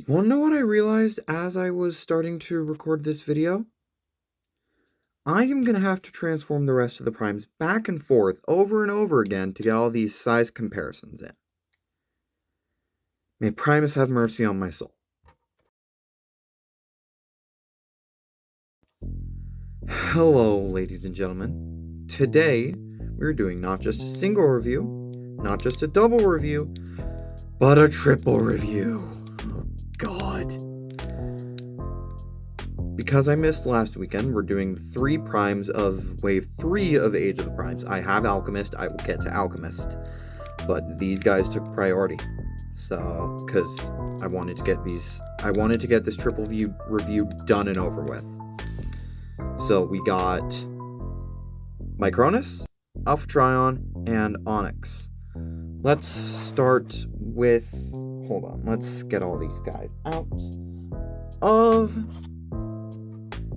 Wanna know what I realized as I was starting to record this video? I am gonna have to transform the rest of the primes back and forth over and over again to get all these size comparisons in. May Primus have mercy on my soul. Hello, ladies and gentlemen. Today, we're doing not just a single review, not just a double review, but a triple review. Oh, God. Because I missed last weekend, we're doing 3 primes of Wave 3 of Age of the Primes. I have Alchemist, I will get to Alchemist. But these guys took priority. So, because I wanted to get this triple review done and over with. So we got Micronus, Alpha Trion, and Onyx. Let's start with, hold on, let's get all these guys out of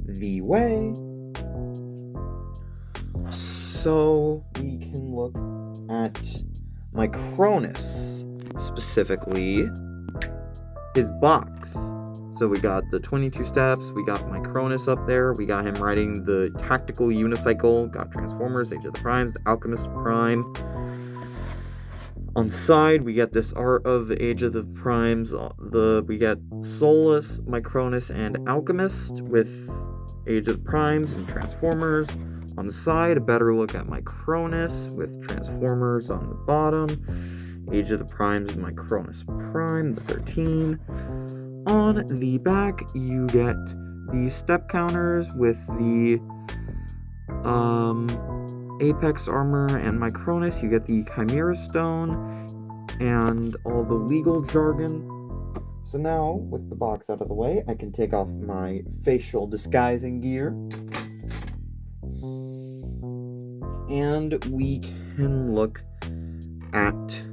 the way so we can look at Micronus, specifically his box. So we got the 22 steps, we got Micronus up there, we got him riding the tactical unicycle, got Transformers, Age of the Primes, the Alchemist Prime. On the side, we get this art of Age of the Primes, we get Solus, Micronus, and Alchemist with Age of the Primes and Transformers. On the side, a better look at Micronus with Transformers on the bottom. Age of the Primes, Micronus Prime, the 13. On the back, you get the step counters with the Apex armor and Micronus. You get the Chimera Stone and all the legal jargon. So now, with the box out of the way, I can take off my facial disguising gear. And we can look at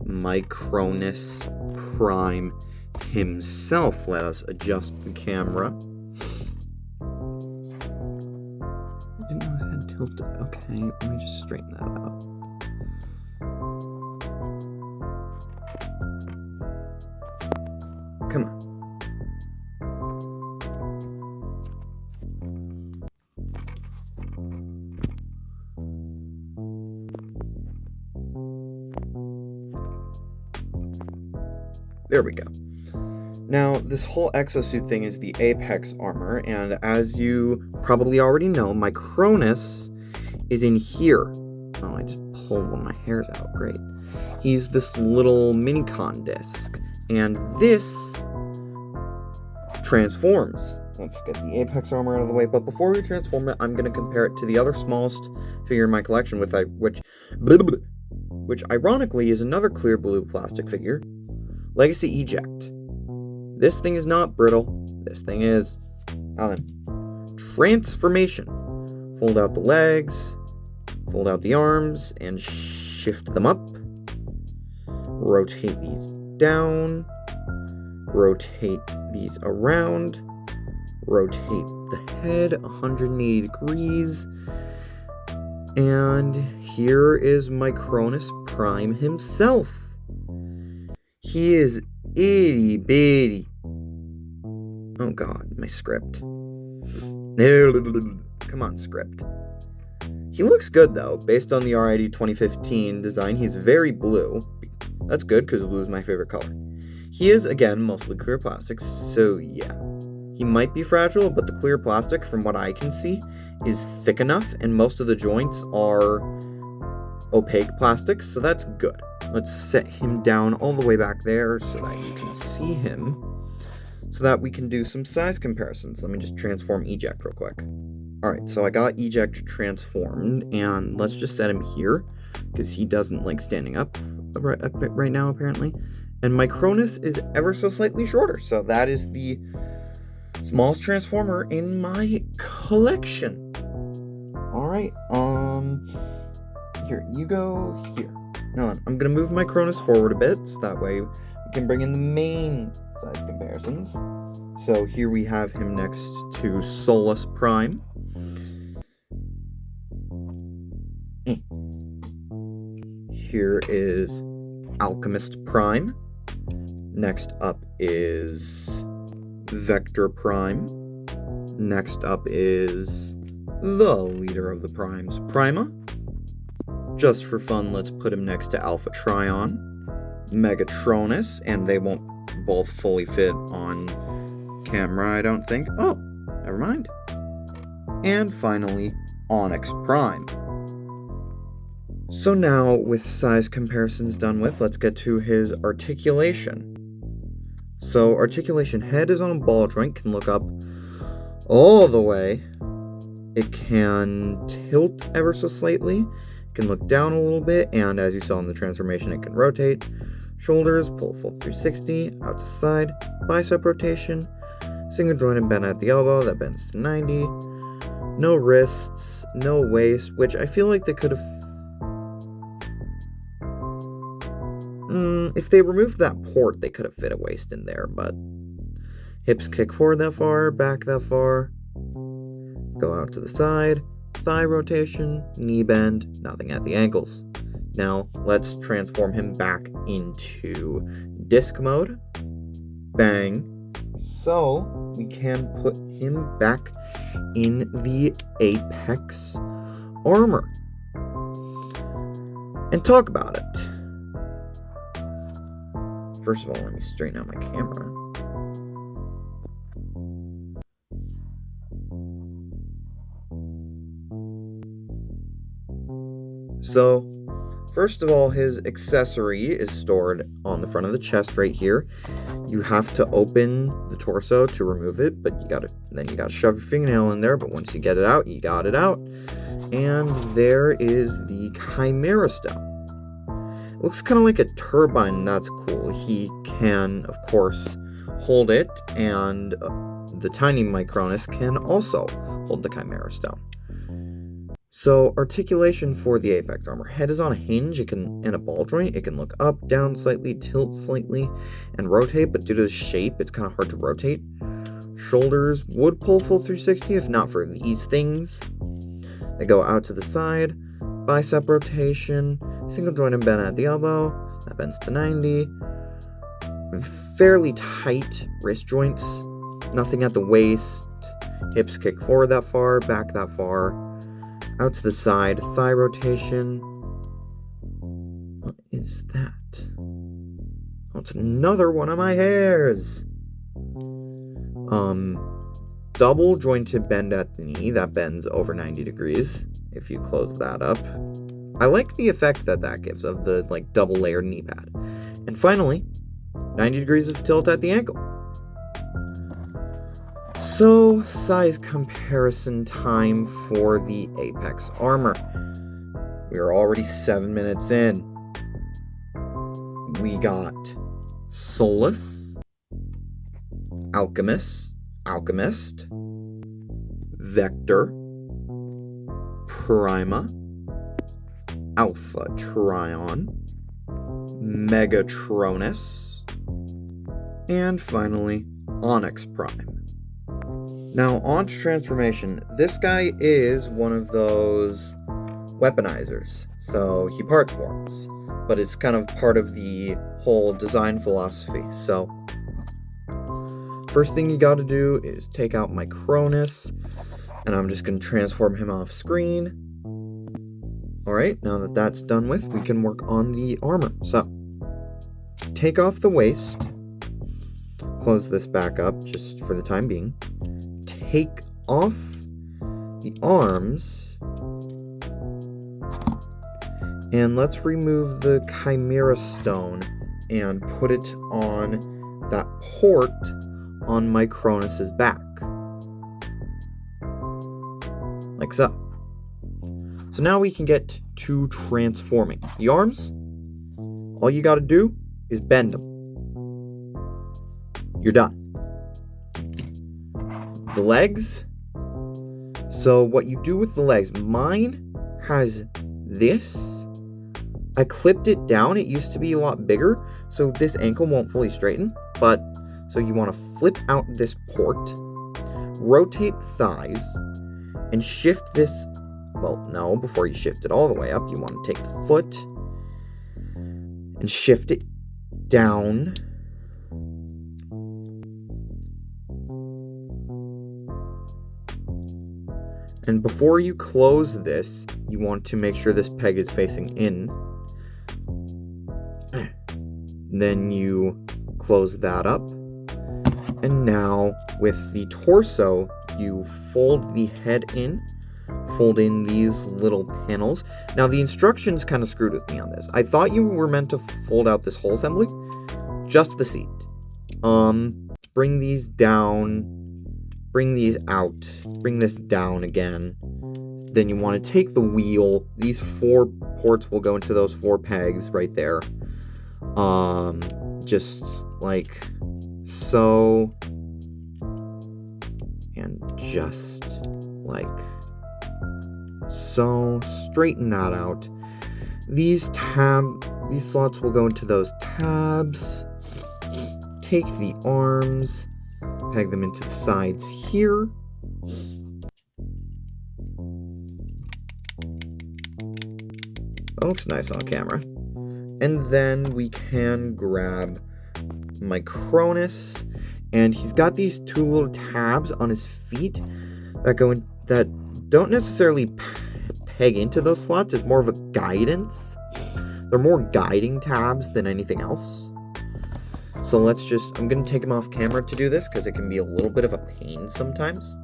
Micronus Prime himself. Let us adjust the camera. Didn't know his head tilted. Okay, let me just straighten that out. Come on. There we go. Now, this whole exosuit thing is the Apex armor, and as you probably already know, Micronus is in here. Oh, I just pulled one of my hairs out. Great. He's this little mini-con disc, and this transforms. Let's get the Apex armor out of the way, but before we transform it, I'm going to compare it to the other smallest figure in my collection, which ironically is another clear blue plastic figure, Legacy Eject. This thing is not brittle. This thing is. Now then. Transformation. Fold out the legs, fold out the arms, and shift them up. Rotate these down. Rotate these around. Rotate the head 180 degrees. And here is Micronus Prime himself. He is itty bitty. Oh god, my script. Come on, script. He looks good though, based on the RID 2015 design. He's very blue. That's good, because blue is my favorite color. He is, again, mostly clear plastic, so yeah. He might be fragile, but the clear plastic, from what I can see, is thick enough, and most of the joints are opaque plastics, so that's good. Let's set him down all the way back there so that you can see him, so that we can do some size comparisons. Let me just transform Eject real quick. Alright, so I got Eject transformed, and let's just set him here, because he doesn't like standing up right now, apparently. And Micronus is ever so slightly shorter, so that is the smallest transformer in my collection. Alright, here, you go here. No, I'm gonna move Micronus forward a bit, so that way we can bring in the main size comparisons. So here we have him next to Solus Prime. Here is Alchemist Prime. Next up is Vector Prime. Next up is the leader of the primes, Prima. Just for fun, let's put him next to Alpha Trion, Micronus, and they won't both fully fit on camera, I don't think. Oh, never mind. And finally, Onyx Prime. So now, with size comparisons done with, let's get to his articulation. So articulation head is on a ball joint, can look up all the way. It can tilt ever so slightly, it can look down a little bit, and as you saw in the transformation, it can rotate. Shoulders, pull full 360, out to side, bicep rotation, single jointed bend at the elbow, that bends to 90. No wrists, no waist, which I feel like they could have... if they removed that port, they could have fit a waist in there, but... Hips kick forward that far, back that far. Go out to the side, thigh rotation, knee bend, nothing at the ankles. Now, let's transform him back into disc mode. Bang. So, we can put him back in the Apex armor. And talk about it. First of all, let me straighten out my camera. So, first of all, his accessory is stored on the front of the chest right here. You have to open the torso to remove it, but you gotta shove your fingernail in there, but once you get it out, you got it out. And there is the Chimera Stone. It looks kind of like a turbine, and that's cool. He can, of course, hold it, and the tiny Micronus can also hold the Chimera Stone. So, articulation for the Apex armor. Head is on a hinge, and a ball joint. It can look up, down slightly, tilt slightly, and rotate, but due to the shape, it's kind of hard to rotate. Shoulders would pull full 360 if not for these things. They go out to the side, bicep rotation, single joint and bend at the elbow, that bends to 90. Fairly tight wrist joints, nothing at the waist, hips kick forward that far, back that far. Out to the side, thigh rotation. What is that? Oh, it's another one of my hairs. Double jointed bend at the knee. That bends over 90 degrees if you close that up. I like the effect that gives of the double layered knee pad. And finally, 90 degrees of tilt at the ankle. So, size comparison time for the Apex armor. We are already 7 minutes in. We got Solus, Alchemist, Vector, Prima, Alpha Trion, Micronus, and finally, Onyx Prime. Now, on to transformation. This guy is one of those weaponizers, so he parts forms, but it's kind of part of the whole design philosophy. So, first thing you gotta do is take out Micronus, and I'm just gonna transform him off screen. Alright, now that that's done with, we can work on the armor. So, take off the waist, close this back up just for the time being. Take off the arms, and let's remove the Chimera Stone and put it on that port on Micronus's back, like so. So now we can get to transforming. The arms, all you gotta do is bend them. You're done. The legs, so what you do with the legs, mine has this. I clipped it down. It used to be a lot bigger, so this ankle won't fully straighten, but so you want to flip out this port, rotate thighs, and shift this. Well, no, before you shift it all the way up, you want to take the foot and shift it down And before you close this, you want to make sure this peg is facing in. Then you close that up. And now with the torso, you fold the head in, fold in these little panels. Now the instructions kind of screwed with me on this. I thought you were meant to fold out this whole assembly, just the seat. Bring these down, bring these out, bring this down again. Then you want to take the wheel. These 4 ports will go into those 4 pegs right there. Just like so. And just like so. Straighten that out. These slots will go into those tabs. Take the arms, peg them into the sides here. That looks nice on camera. And then we can grab Micronus, and he's got these 2 little tabs on his feet that don't necessarily peg into those slots. It's more of a guidance. They're more guiding tabs than anything else. So I'm going to take him off camera to do this because it can be a little bit of a pain sometimes.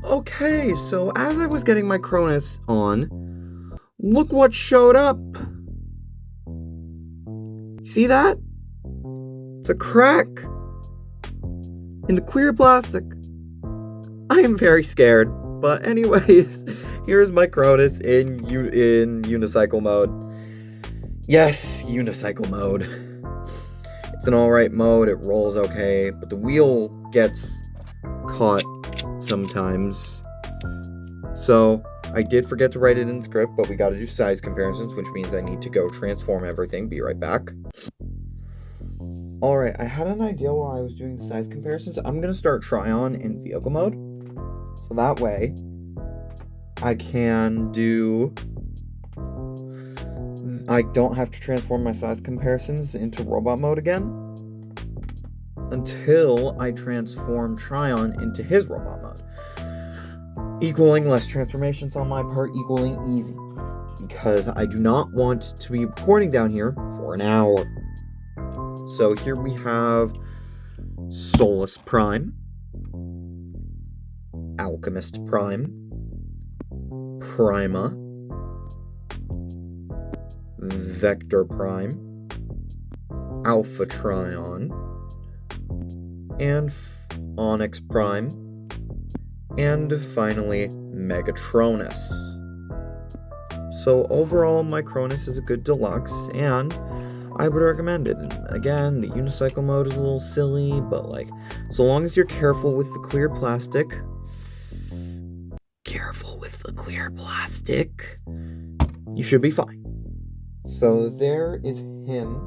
Okay, so as I was getting Micronus on, look what showed up. See that? It's a crack in the clear plastic. I am very scared, but anyways, here's Micronus in unicycle mode. Yes, unicycle mode. It's an alright mode, it rolls okay, but the wheel gets caught sometimes. So, I did forget to write it in the script, but we gotta do size comparisons, which means I need to go transform everything. Be right back. Alright, I had an idea while I was doing the size comparisons. I'm gonna start Trion in vehicle mode. So that way, I don't have to transform my size comparisons into robot mode again until I transform Trion into his robot mode. Equaling less transformations on my part, equaling easy. Because I do not want to be recording down here for an hour. So here we have Solus Prime, Alchemist Prime, Prima, Vector Prime, Alpha Trion, and Onyx Prime, and finally Micronus. So overall, Micronus is a good deluxe, and I would recommend it. And again, the unicycle mode is a little silly, but so long as you're careful with the clear plastic, you should be fine. So there is him.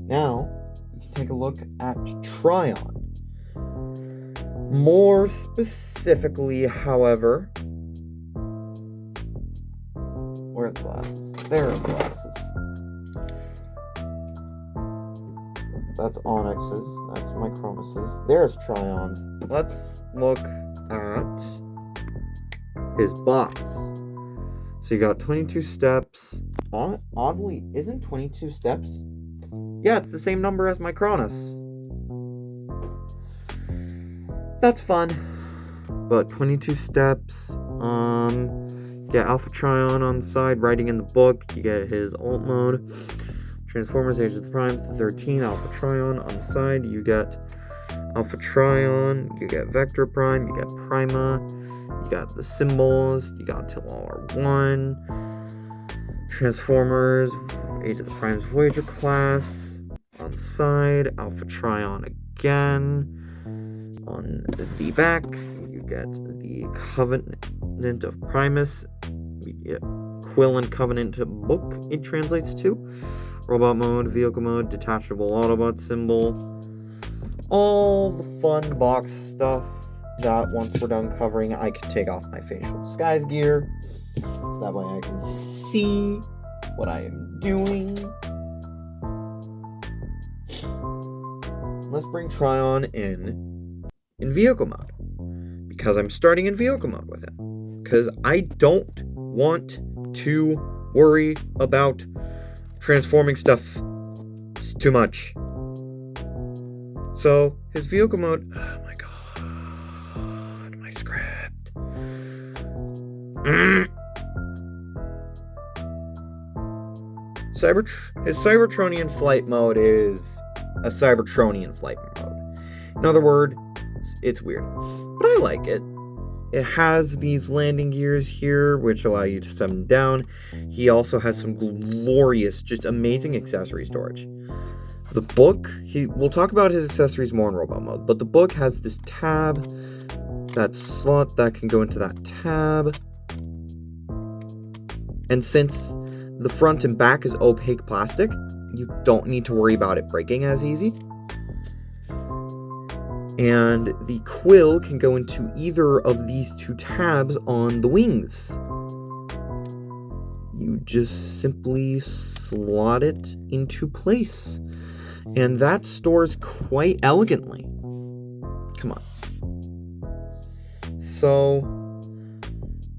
Now, you can take a look at Trion. More specifically, however, where are the glasses? There are the glasses. That's Onyx's. That's Micronus's. There's Trion's. Let's look at his box. So you got 22 steps. Oddly, isn't 22 steps? Yeah, it's the same number as Micronus. That's fun. But 22 steps. You get Alpha Trion on the side, writing in the book. You get his alt mode. Transformers Age of the Prime 13, Alpha Trion on the side. You get Alpha Trion, you get Vector Prime, you get Prima, you got the symbols, you got till all are one. Transformers Age of the Prime's Voyager class on the side, Alpha Trion again. On the back, you get the Covenant of Primus, you get Quill and Covenant book, it translates to. Robot mode, vehicle mode, detachable Autobot symbol. All the fun box stuff that once we're done covering, I can take off my facial disguise gear. So that way I can see what I am doing. Let's bring Trion in vehicle mode. because I'm starting in vehicle mode with it. Because I don't want to worry about transforming stuff too much. So, his vehicle mode... Oh my god, my script. His Cybertronian flight mode is a Cybertronian flight mode. In other words, it's weird. But I like it. It has these landing gears here, which allow you to set them down. He also has some glorious, just amazing accessory storage. The book, we'll talk about his accessories more in robot mode, but the book has this tab, that slot that can go into that tab. And since the front and back is opaque plastic, you don't need to worry about it breaking as easy. And the quill can go into either of these two tabs on the wings. You just simply slot it into place. And that stores quite elegantly. Come on. So,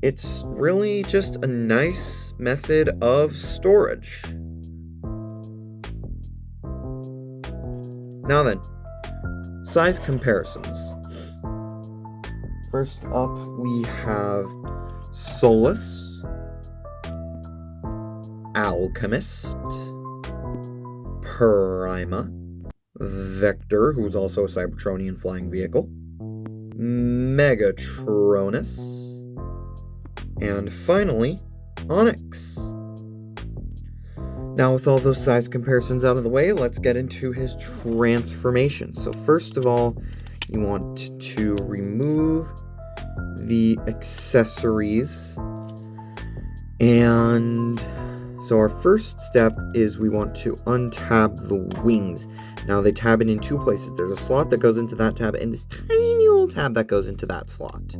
it's really just a nice method of storage. Now then, size comparisons. First up, we have Solus, Alchemist, Prima, Vector, who's also a Cybertronian flying vehicle, Micronus, and finally, Onyx. Now, with all those size comparisons out of the way, let's get into his transformation. So first of all, you want to remove the accessories. And so our first step is we want to untab the wings. Now, they tab in two places. There's a slot that goes into that tab and this tiny little tab that goes into that slot.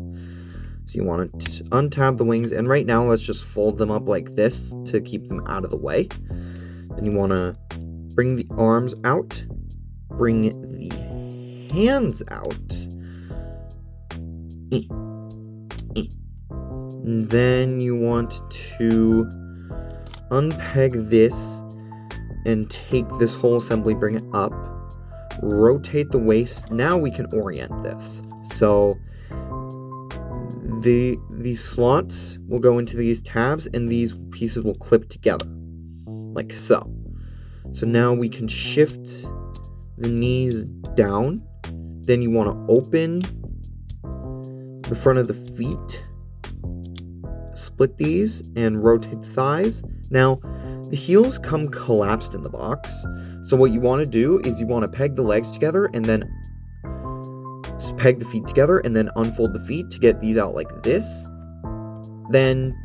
So you want to untab the wings, and right now let's just fold them up like this to keep them out of the way. Then you want to bring the arms out, bring the hands out, and then you want to unpeg this and take this whole assembly, bring it up, rotate the waist. Now we can orient this. So these slots will go into these tabs and these pieces will clip together like so. So now we can shift the knees down. Then you want to open the front of the feet, split these and rotate the thighs. Now the heels come collapsed in the box. So what you want to do is you want to peg the legs together and then peg the feet together and then unfold the feet to get these out like this. Then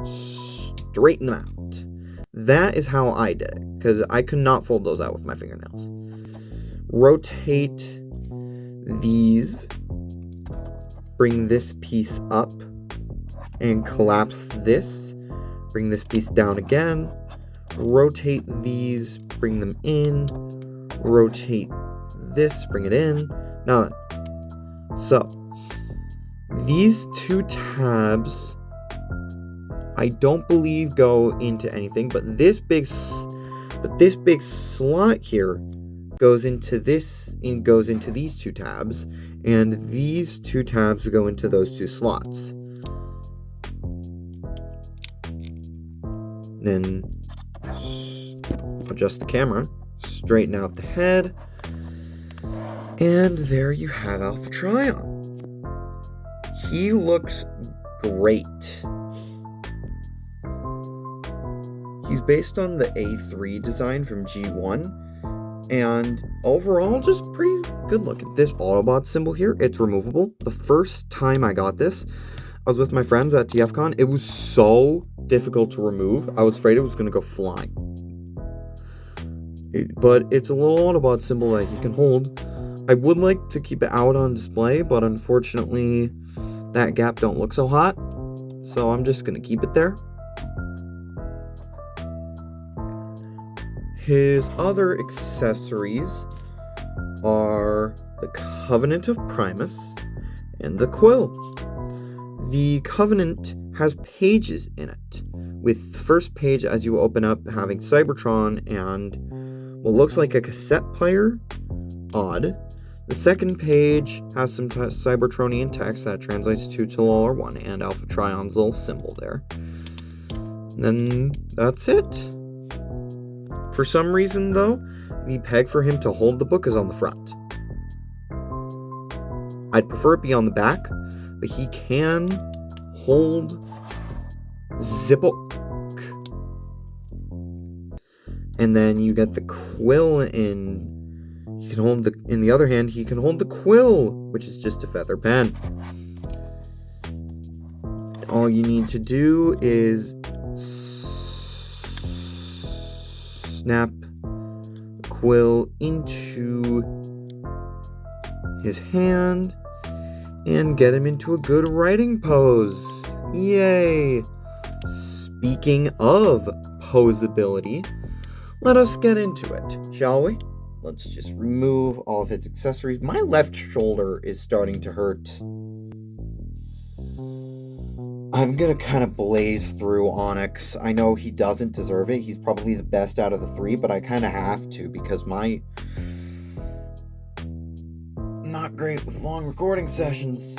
straighten them out. That is how I did it, because I could not fold those out with my fingernails. Rotate these, bring this piece up and collapse this. Bring this piece down again. Rotate these, bring them in. Rotate this, bring it in. Now then, so these two tabs I don't believe go into anything, but this big slot here goes into this and goes into these two tabs, and these two tabs go into those two slots. Then adjust the camera, straighten out the head, and there you have Alpha Trion. He looks great. He's based on the A3 design from G1, and overall just pretty good looking. This Autobot symbol here, it's removable. The first time I got this, I was with my friends at TFCon. It was so difficult to remove. I was afraid it was going to go flying. But it's a little Autobot symbol that he can hold. I would like to keep it out on display, but unfortunately that gap don't look so hot. So I'm just going to keep it there. His other accessories are the Covenant of Primus and the quill. The Covenant has pages in it, with the first page as you open up having Cybertron and what looks like a cassette player. Odd. The second page has some Cybertronian text that translates to Talal-R1 and Alpha Trion's little symbol there. And then that's it. For some reason, though, the peg for him to hold the book is on the front. I'd prefer it be on the back, but he can hold the book. And then you get the quill in. He can hold the. In the other hand, he can hold the quill, which is just a feather pen. All you need to do is snap the quill into his hand and get him into a good writing pose. Yay! Speaking of posability, let us get into it, shall we? Let's just remove all of his accessories. My left shoulder is starting to hurt. I'm gonna kind of blaze through Onyx. I know he doesn't deserve it. He's probably the best out of the three, but I kind of have to because not great with long recording sessions.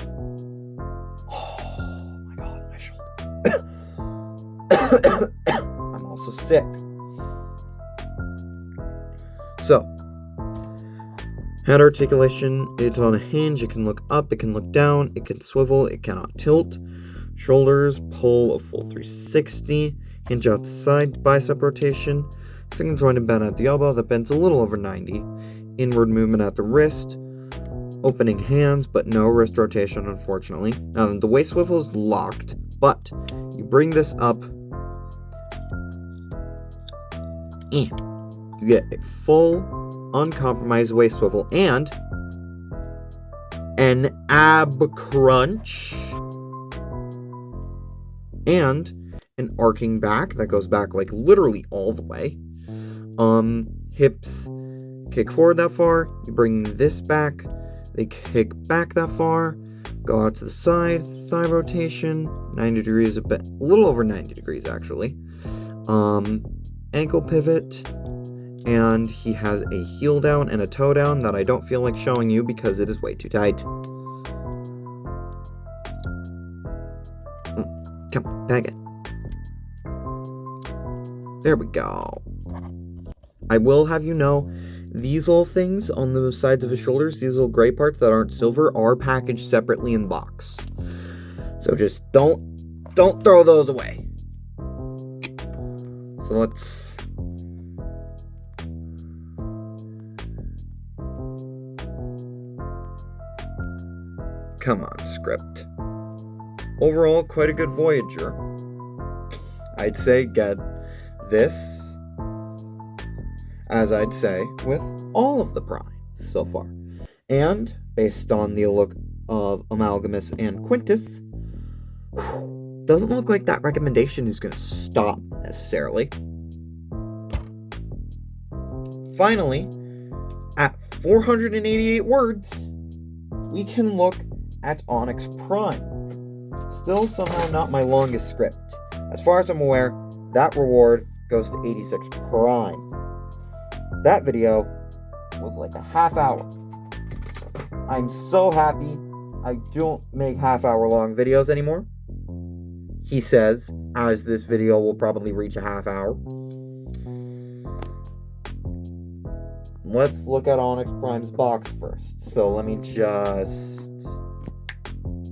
Oh my god, my shoulder. I'm also sick. So, head articulation, it's on a hinge. It can look up, it can look down, it can swivel, it cannot tilt. Shoulders pull a full 360. Hinge out to side, bicep rotation. Second joint bend at the elbow that bends a little over 90. Inward movement at the wrist. Opening hands, but no wrist rotation, unfortunately. Now, the waist swivel is locked, but you bring this up. You get a full, uncompromised waist swivel and an ab crunch and an arcing back that goes back like literally all the way. Hips kick forward that far. You bring this back. They kick back that far. Go out to the side. Thigh rotation. 90 degrees, a little over 90 degrees actually. Ankle pivot. And he has a heel down and a toe down that I don't feel like showing you because it is way too tight. Come on, bag it. There we go. I will have you know, these little things on the sides of his shoulders, these little gray parts that aren't silver, are packaged separately in box. So just don't throw those away. So let's... Come on, script. Overall, quite a good Voyager. I'd say get this, as I'd say, with all of the primes so far. And, based on the look of Amalgamus and Quintus, doesn't look like that recommendation is going to stop, necessarily. Finally, at 488 words, we can look at Onyx Prime. Still somehow not my longest script. As far as I'm aware, that reward goes to 86 Prime. That video was like a half hour. I'm so happy I don't make half-hour long videos anymore. He says, as this video will probably reach a half hour. Let's look at Onyx Prime's box first. So let me just...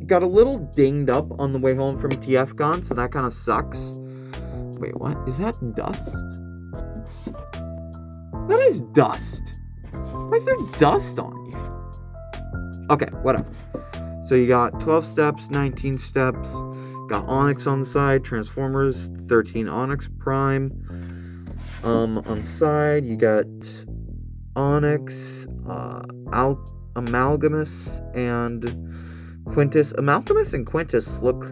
Got a little dinged up on the way home from TFCon, so that kind of sucks. Wait, what? Is that dust? That is dust. Why is there dust on you? Okay, whatever. So you got 12 steps, 19 steps. Got Onyx on the side, Transformers, 13 Onyx Prime. On the side, you got Onyx, Amalgamus, and Quintus. Amalgamus and Quintus look...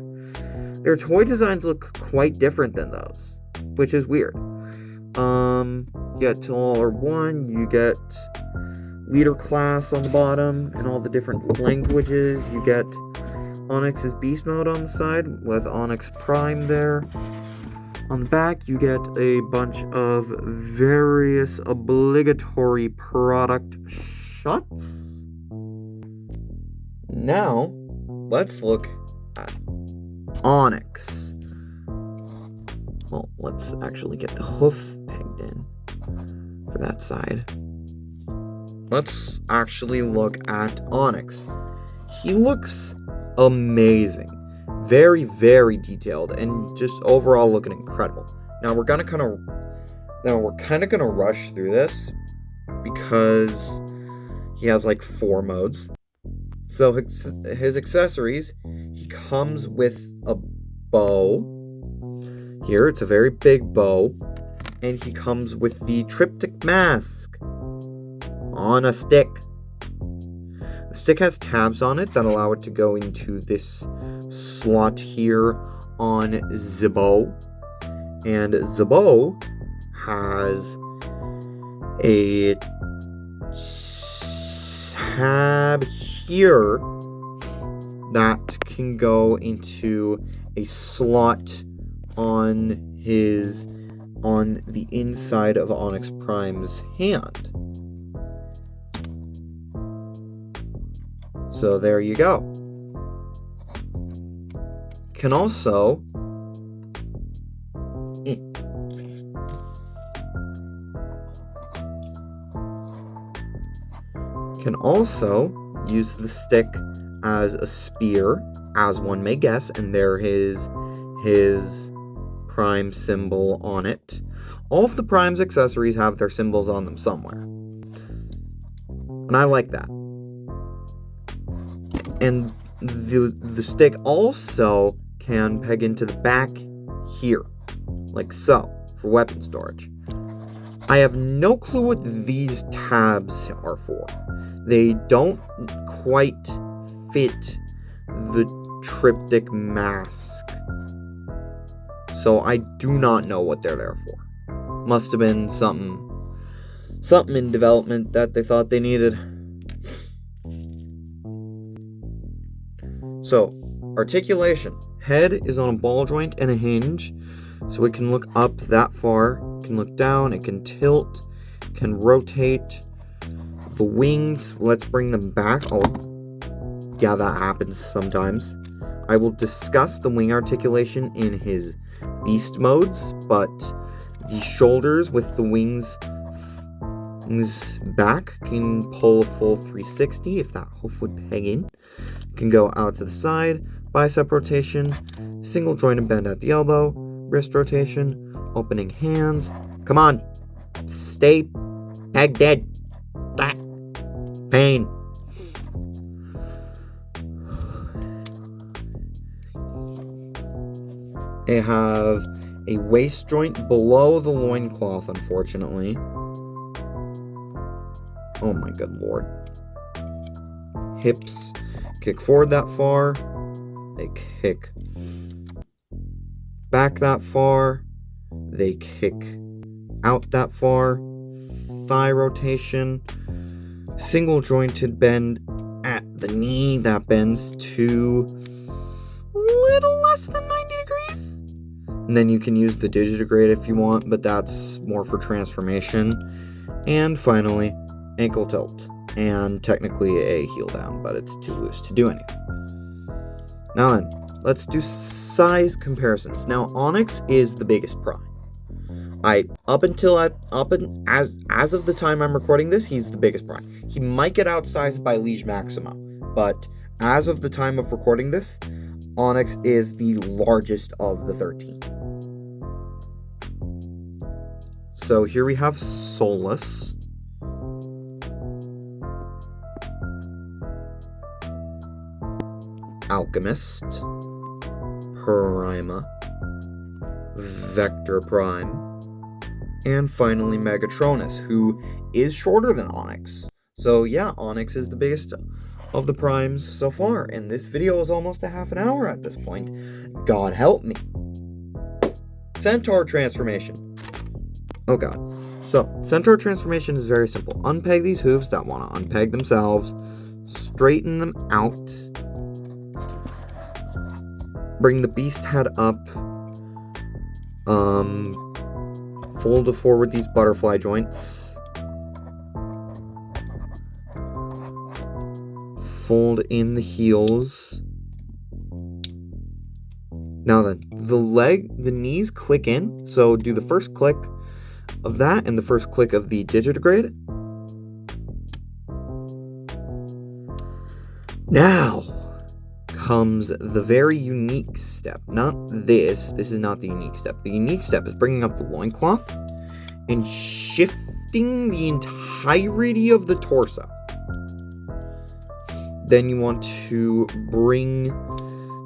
Their toy designs look quite different than those, which is weird. You get Talal-R1, you get leader class on the bottom and all the different languages. You get Onyx's beast mode on the side with Onyx Prime there. On the back, you get a bunch of various obligatory product shots. Now, let's look at Onyx. Well, let's actually get the hoof pegged in for that side. Let's actually look at Onyx. He looks amazing. Very, very detailed and just overall looking incredible. Now we're kind of gonna rush through this because he has like 4 modes. So his accessories, he comes with a bow. Here, it's a very big bow. And he comes with the triptych mask on a stick. The stick has tabs on it that allow it to go into this slot here on the bow. And the bow has a tab here that can go into a slot on the inside of Onyx Prime's hand. So there you go. Can also use the stick as a spear, as one may guess, and there his Prime symbol on it. All of the Prime's accessories have their symbols on them somewhere. And I like that. And the stick also can peg into the back here, like so, for weapon storage. I have no clue what these tabs are for. They don't quite fit the triptych mask. So I do not know what they're there for. Must have been something in development that they thought they needed. So, articulation. Head is on a ball joint and a hinge, so it can look up that far, it can look down, it can tilt, it can rotate. The wings, let's bring them back. Oh, yeah, that happens sometimes. I will discuss the wing articulation in his beast modes, but the shoulders with the wings back can pull a full 360 if that hoof would peg in. Can go out to the side, bicep rotation, single joint and bend at the elbow, wrist rotation, opening hands. Come on, stay pegged dead. That pain. They have a waist joint below the loincloth, unfortunately. Oh my good lord. Hips kick forward that far. They kick back that far. They kick out that far. Thigh rotation. Single jointed bend at the knee. That bends to a little less than 90 degrees. And then you can use the digitigrade if you want, but that's more for transformation. And finally, ankle tilt. And technically a heel down, but it's too loose to do anything. Now then, let's do size comparisons. Now, Onyx is the biggest prime. As of the time I'm recording this, he's the biggest prime. He might get outsized by Liege Maximo, but as of the time of recording this, Onyx is the largest of the 13. So here we have Solus. Alchemist. Prima. Vector Prime. And finally Micronus, who is shorter than Onyx. So yeah, Onyx is the biggest of the primes so far, and this video is almost a half an hour at this point. God help me. Centaur transformation. Oh god. So, Centaur transformation is very simple. Unpeg these hooves that want to unpeg themselves. Straighten them out. Bring the beast head up. Fold forward these butterfly joints. Fold in the heels. Now then, the knees click in. So do the first click of that and the first click of the digitigrade. Now comes the very unique step. Not this. This is not the unique step. The unique step is bringing up the loincloth and shifting the entirety of the torso. Then you want to bring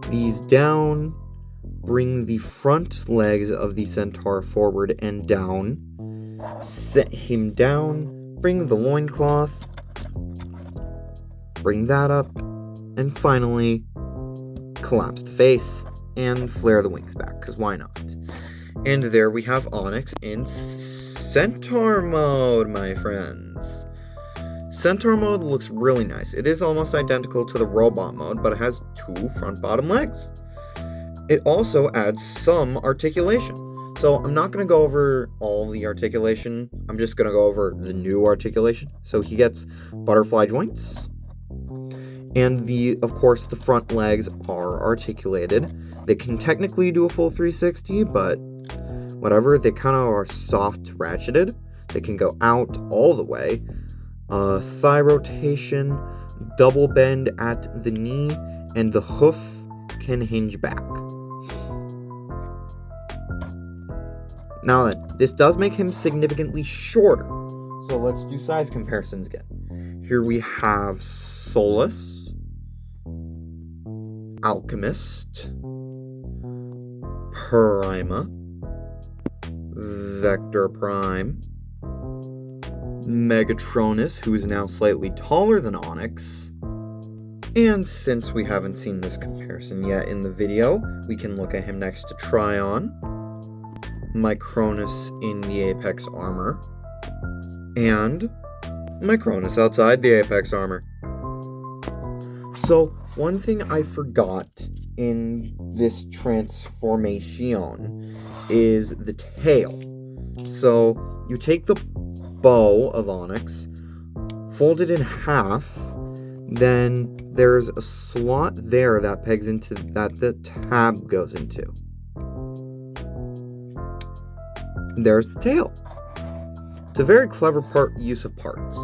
these down, bring the front legs of the centaur forward and down, set him down, bring the loincloth, bring that up, and finally collapse the face and flare the wings back, because why not? And there we have Onyx in Centaur mode, my friends. Centaur mode looks really nice. It is almost identical to the robot mode, but it has 2 front-bottom legs. It also adds some articulation. So I'm not going to go over all the articulation. I'm just going to go over the new articulation. So he gets butterfly joints. And of course, the front legs are articulated. They can technically do a full 360, but whatever. They kind of are soft ratcheted. They can go out all the way. Thigh rotation, double bend at the knee, and the hoof can hinge back. Now then, this does make him significantly shorter. So let's do size comparisons again. Here we have Solus, Alchemist, Prima, Vector Prime, Micronus, who is now slightly taller than Onyx. And since we haven't seen this comparison yet in the video, we can look at him next to Trion, Micronus in the Apex armor, and Micronus outside the Apex armor. So, one thing I forgot in this transformation is the tail. So, you take the bow of Onyx, fold it in half, then there's a slot there that pegs into that the tab goes into. There's the tail. It's a very clever use of parts.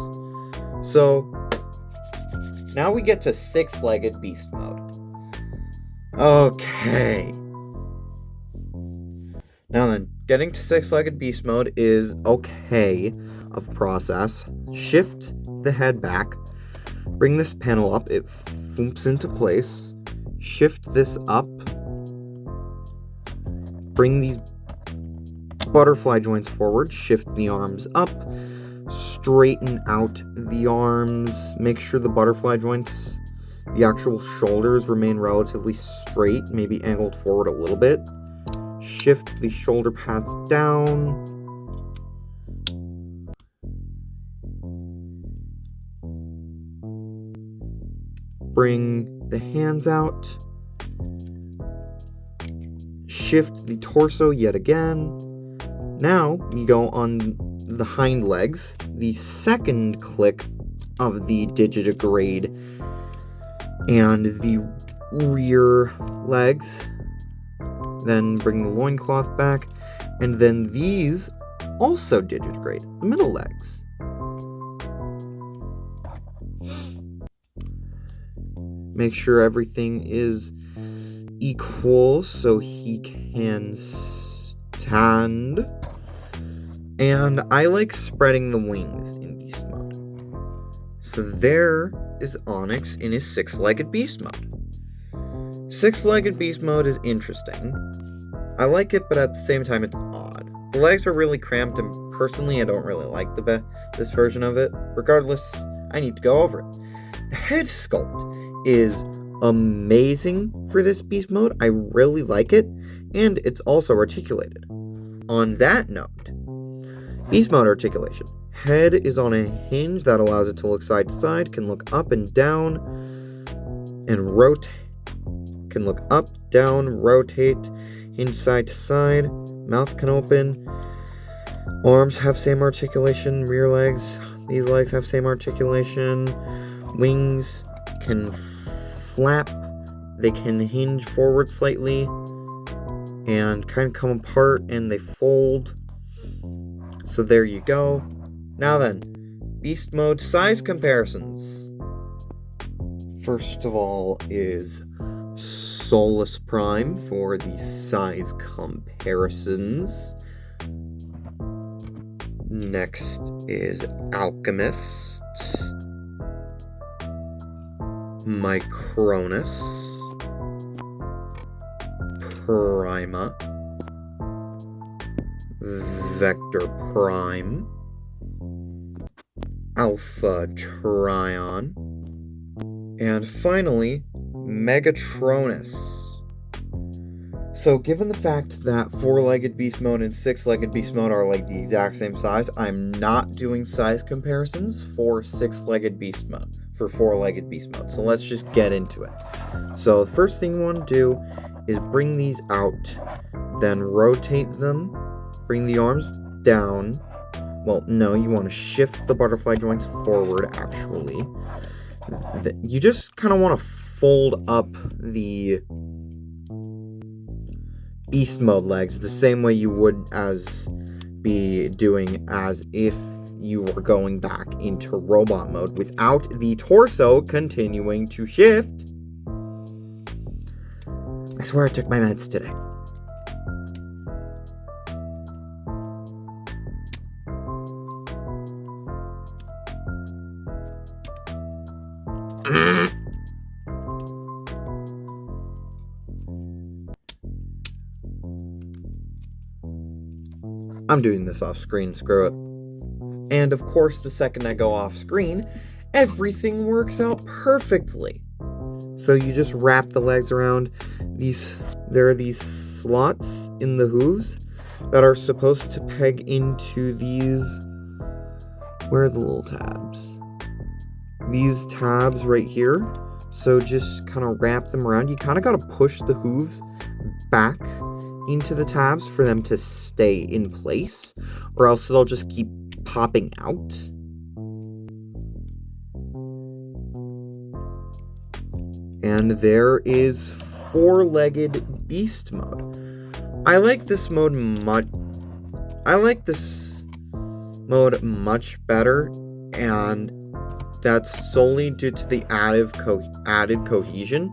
So now we get to 6-legged beast mode. Okay. Now then, getting to 6-legged beast mode is okay of process. Shift the head back. Bring this panel up. It foomps into place. Shift this up. Bring these butterfly joints forward. Shift the arms up. Straighten out the arms. Make sure the butterfly joints, the actual shoulders, remain relatively straight, maybe angled forward a little bit. Shift the shoulder pads down. Bring the hands out. Shift the torso yet again. Now we go on the hind legs. The second click of the digitigrade and the rear legs. Then bring the loincloth back. And then these also digitigrade, the middle legs. Make sure everything is equal so he can stand. And I like spreading the wings in beast mode. So there is Onyx in his 6-legged beast mode. 6-legged beast mode is interesting. I like it, but at the same time it's odd. The legs are really cramped, and personally I don't really like this version of it. Regardless, I need to go over it. The head sculpt is amazing for this beast mode. I really like it, and it's also articulated. On that note, Beast mode articulation. Head is on a hinge that allows it to look side to side, can look up and down, and rotate. Can look up, down, rotate, hinge side to side. Mouth can open. Arms have same articulation. Rear legs. These legs have same articulation. Wings can flap. They can hinge forward slightly and kind of come apart, and they fold. So there you go. Now then, beast mode size comparisons. First of all is Solus Prime for the size comparisons. Next is Alchemist, Micronus, Prima, Vector Prime, Alpha Trion, and finally, Micronus. So given the fact that 4-legged beast mode and 6-legged beast mode are like the exact same size, I'm not doing size comparisons for 6-legged beast mode, for 4-legged beast mode. So let's just get into it. So the first thing you want to do is bring these out, then rotate them, bring the arms down. Well, no, you want to shift the butterfly joints forward, actually. You just kind of want to fold up the beast mode legs the same way you would be doing as if you were going back into robot mode without the torso continuing to shift. I swear I took my meds today. I'm doing this off screen, screw it. And of course, the second I go off screen, everything works out perfectly. So you just wrap the legs around these. There are these slots in the hooves that are supposed to peg into these. Where are the little tabs? These tabs right here. So just kind of wrap them around. You kind of got to push the hooves back into the tabs for them to stay in place, or else they'll just keep popping out. And there is 4-legged beast mode. I like this mode much better, and that's solely due to the added cohesion.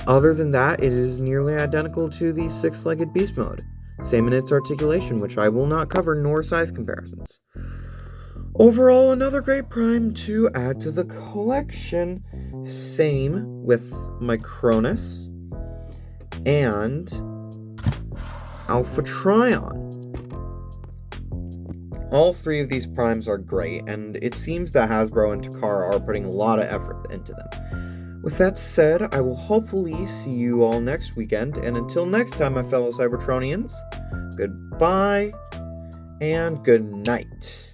Other than that, it is nearly identical to the 6-legged beast mode. Same in its articulation, which I will not cover, nor size comparisons. Overall, another great prime to add to the collection. Same with Micronus and Alpha Trion. All three of these primes are great, and it seems that Hasbro and Takara are putting a lot of effort into them. With that said, I will hopefully see you all next weekend, and until next time, my fellow Cybertronians, goodbye and good night.